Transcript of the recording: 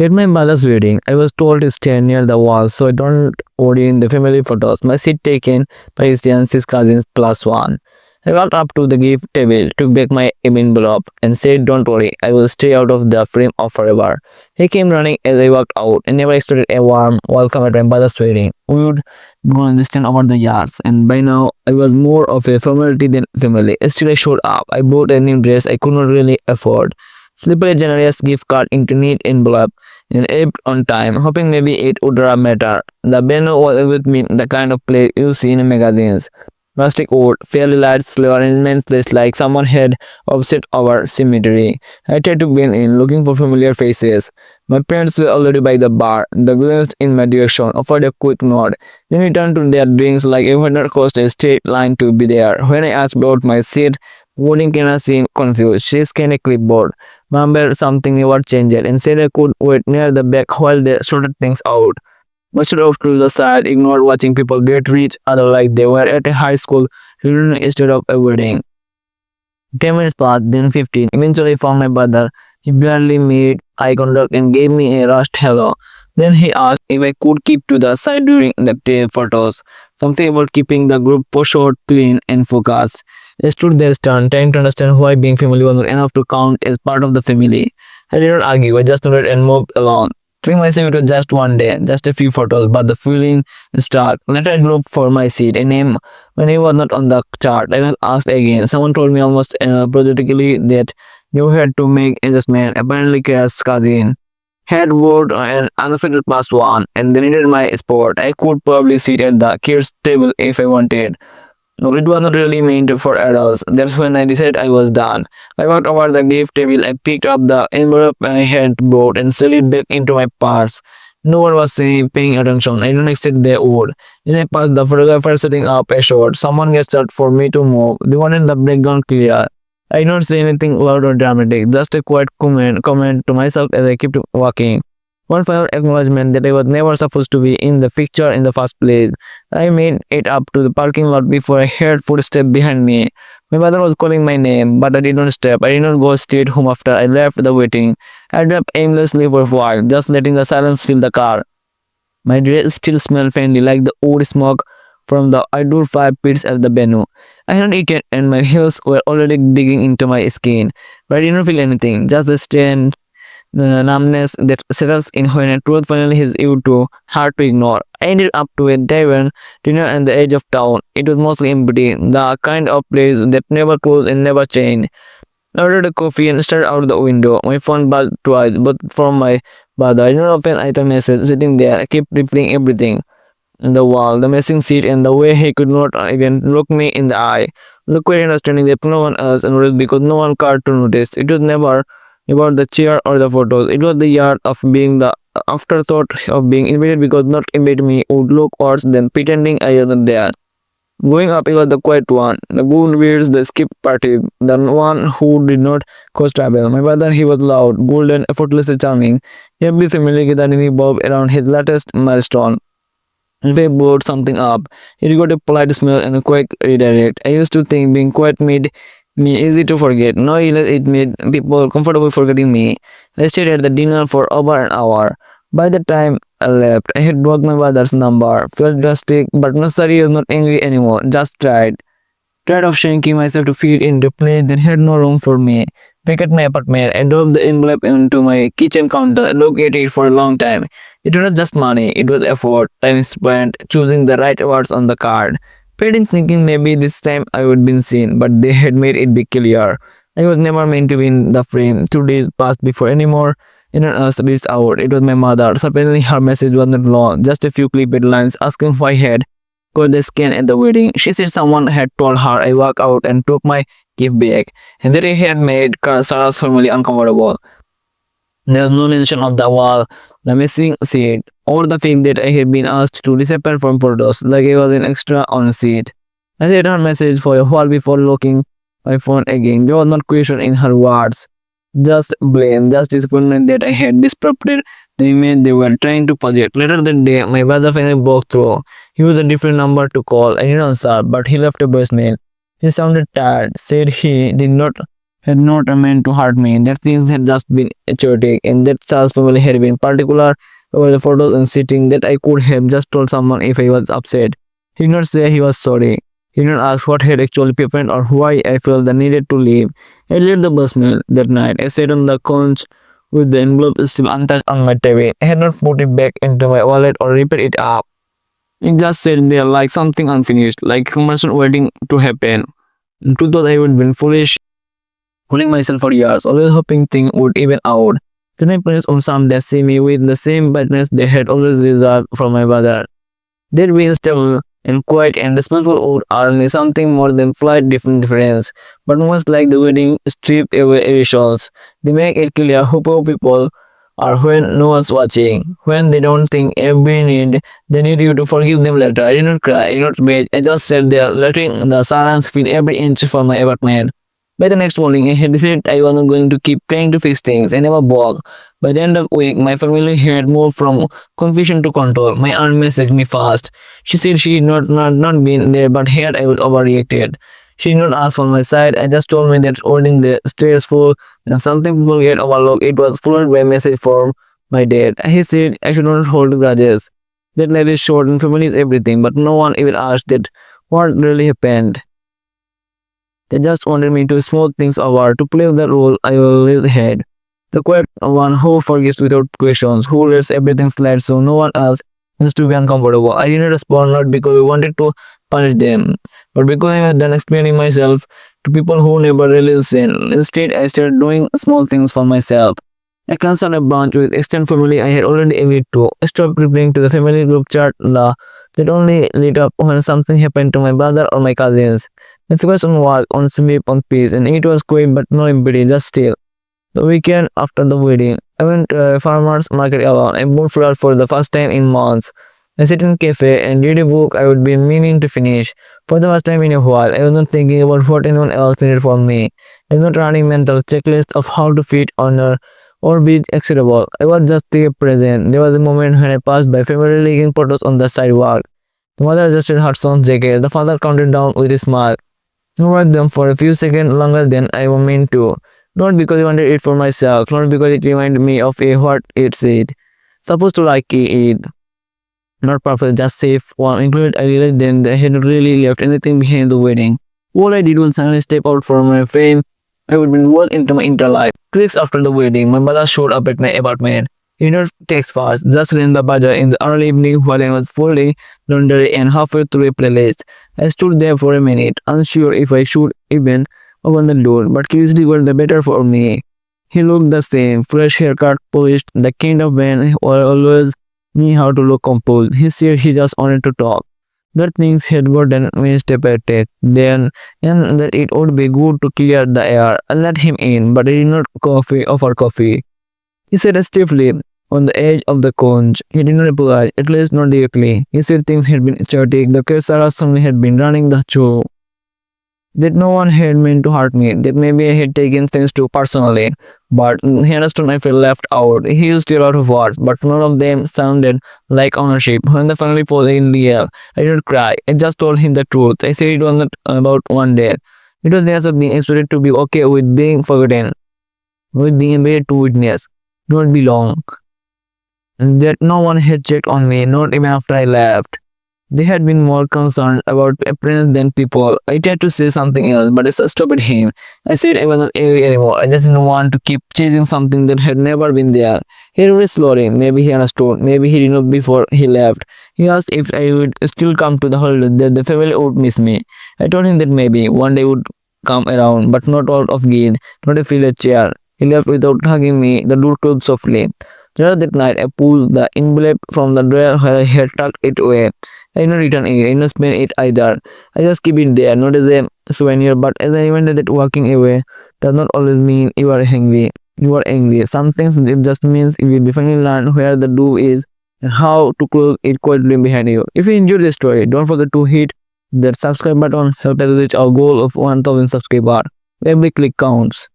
At my mother's wedding, I was told to stand near the wall so I don't worry in the family photos. My seat taken by his fiance's cousins plus one. I walked up to the gift table, took back my envelope, and said, "Don't worry, I will stay out of the frame of forever." He came running as I walked out and never expected a warm welcome at my mother's wedding. We would go on this over the years, and by now I was more of a formality than family. Still, I showed up. I bought a new dress I could not really afford. Slipped a generous gift card into neat envelope and ate on time, hoping maybe it would matter. The venue was with me, the kind of place you see in magazines. Rustic wood, fairly light, slow arrangements just like someone had obsessed over symmetry. I tried to blend in, looking for familiar faces. My parents were already by the bar. They glanced in my direction, offered a quick nod, then returned to their drinks like a waiter crossed a straight line to be there. When I asked about my seat, Wooden Kenna seemed confused. She scanned a clipboard, mumbled something about change it, and said I could wait near the back while they sorted things out. Mustered off to the side, ignored watching people get rich other like they were at a high school reunion instead of a wedding. 10 minutes passed, then 15. Eventually I found my brother. He barely made eye contact and gave me a rushed hello. Then he asked if I could keep to the side during the day photos. Something about keeping the group short, clean, and focused. I stood there stunned, trying to understand why being family was not enough to count as part of the family. I did not argue, I just nodded and moved along. Telling myself it was just one day, just a few photos, but the feeling stuck. Later I looked for my seat, a name my name was not on the chart. I was asked again. Someone told me almost apologetically that you had to make adjustment. Apparently, Kira's cousin had voted an unofficial plus one, and they needed my sport. I could probably sit at the kids' table if I wanted. No, it was not really meant for adults. That's when I decided I was done. I walked over the gift table, I picked up the envelope I had bought and slid it back into my purse. No one was paying attention. I didn't expect they would. Then I passed the photographer setting up a shot. Someone gestured for me to move. They wanted the background clear. I did not say anything loud or dramatic, just a quiet comment to myself as I kept walking. One final acknowledgement that I was never supposed to be in the picture in the first place. I made it up to the parking lot before I heard footsteps behind me. My mother was calling my name, but I did not step. I did not go straight home after I left the waiting. I drove aimlessly for a while, just letting the silence fill the car. My dress still smelled faintly like the old smoke from the outdoor fire pits at the venue. I hadn't eaten and my heels were already digging into my skin, but I did not feel anything, just the strain, the numbness that settles in when a truth finally hits you too hard to ignore. I ended up to a tavern dinner at the edge of town. It was mostly empty, the kind of place that never closed and never changed. I ordered a coffee and stared out the window. My phone buzzed twice, but from my brother. I did not open either message. Sitting there, I kept replaying everything. The wall, the missing seat, and the way he could not even look me in the eye. The quiet understanding that no one else noticed because no one cared to notice. It was never about the chair or the photos. It was the yard of being the afterthought of being invited because not invited me would look worse than pretending I wasn't there. Going up, it was the quiet one, the good weirds, the skip party, the one who did not cause trouble. My brother, he was loud, golden, effortlessly charming. Every family gathered revolved around his latest milestone. If I brought something up, it got a polite smile and a quick redirect. I used to think being quiet made me easy to forget. No, it made people comfortable forgetting me. I stayed at the dinner for over an hour. By the time I left, I had blocked my brother's number. Felt drastic, but not sorry, I was not angry anymore. Just tried. Tired of shrinking myself to fit into a place that had no room for me. Back at my apartment, I dropped the envelope into my kitchen counter and looked at it for a long time. It was not just money, it was effort, time spent choosing the right words on the card. Fading thinking maybe this time I would be seen, but they had made it be clear. I was never meant to be in the frame. 2 days passed before anymore. Anyone else reached out. It was my mother. Surprisingly, her message was not long, just a few clipped lines asking why I had got the scan at the wedding. She said someone had told her. I walked out and took my gift back, and that it had made Sarah's family uncomfortable. There was no mention of the wall, the missing seat, or the fact that I had been asked to disappear from photos, like I was an extra on a seat. I read her message for a while before looking my phone again. There was not question in her words, just blame, just disappointment that I had disrupted the image they were trying to project. Later that day, my brother finally broke through. He used a different number to call. I didn't answer, but he left a voicemail. He sounded tired, said he did not had not meant to hurt me. That things had just been chaotic, and that Charles family had been particular over the photos and sitting that I could have just told someone if I was upset. He did not say he was sorry. He did not ask what had actually happened or why I felt the needed to leave. I left the basement that night. I sat on the couch with the envelope still untouched on my table. I had not put it back into my wallet or ripped it up. It just sat there like something unfinished, like a conversation waiting to happen. To thought I would been foolish, fooling myself for years, always hoping things would even out. Then my parents would someday see me with the same brightness they had always reserved for my brother. They'd be stable and quiet and responsible would earn me something more than flight difference. But most like the wedding strip away rituals, they make it clear who poor people are when no one's watching, when they don't think every need they need you to forgive them later. I did not cry, I did not beg, I just sat there letting the silence fill every inch of my apartment. By the next morning, I had decided I wasn't going to keep trying to fix things. I never balked. By the end of the week, my family had moved from confusion to control. My aunt messaged me fast. She said she had not been there but heard I was overreacted. She did not ask for my side. I just told me that holding the stairs full and something people get overlooked. It was followed by a message from my dad. He said I should not hold grudges. That life is short and family is everything, but no one even asked that what really happened. They just wanted me to smooth things over, to play the role I always had. The quiet one who forgives without questions, who lets everything slide so no one else has to be uncomfortable. I didn't respond not because I wanted to punish them, but because I had done explaining myself to people who never really listen. Instead, I started doing small things for myself. I canceled a branch with extended family I had already agreed to. I stopped replying to the family group chat that only lit up when something happened to my brother or my cousins. I focused on work, on sleep, on peace, and it was quiet but not empty, just still. The weekend after the wedding, I went to a farmer's market alone. I moved forward for the first time in months. I sat in a cafe and read a book I would been meaning to finish. For the first time in a while, I was not thinking about what anyone else needed from me. I was not running mental checklist of how to fit, honor, or be acceptable. I was just present. There was a moment when I passed by family taking photos on the sidewalk. The mother adjusted her son's jacket. The father counted down with a smile. I watched them for a few seconds longer than I was meant to. Not because I wanted it for myself, not because it reminded me of what it said. Supposed to like it. Not perfect, just safe. One included, I realized then that I hadn't really left anything behind the wedding. All I did was suddenly step out from my frame. I would be well into my inner life. 2 weeks after the wedding, my mother showed up at my apartment. He did not text fast, just ran the bazaar in the early evening while I was folding laundry and halfway through a playlist. I stood there for a minute, unsure if I should even open the door, but curiosity got the better for me. He looked the same, fresh haircut, polished, the kind of man who always knew how to look composed. He said he just wanted to talk. That things had gotten me step at it. Then, and that it would be good to clear the air. I let him in, but I did not offer coffee. He sat stiffly on the edge of the conch. He did not reply, at least not directly. He said things had been chaotic. The Kesara suddenly had been running the show. That no one had meant to hurt me, that maybe I had taken things too personally, but he understood I felt left out. He used a lot of words, but none of them sounded like ownership. When the finally was in the air, I didn't cry. I just told him the truth. I said it was not about one day. It was just of being expected to be okay with being forgotten, with being able to witness, not be long. And that no one had checked on me, not even after I left. They had been more concerned about appearance than people. I tried to say something else, but I stopped him. I said I wasn't angry anymore. I just didn't want to keep chasing something that had never been there. He was slowly. Maybe he understood. Maybe he did not before he left. He asked if I would still come to the holiday, that the family would miss me. I told him that maybe one day would come around, but not out of guilt, not to fill a chair. He left without hugging me. The door closed softly. Later that night, I pulled the envelope from the drawer where I had tucked it away. I did not return it, I did not spend it either. I just keep it there, not as a souvenir, but as a reminder that walking away does not always mean you are angry. You are angry. Some things it just means you will definitely learn where the do is and how to close it quietly behind you. If you enjoyed this story, don't forget to hit that subscribe button. Help us reach our goal of 1000 subscribers. Every click counts.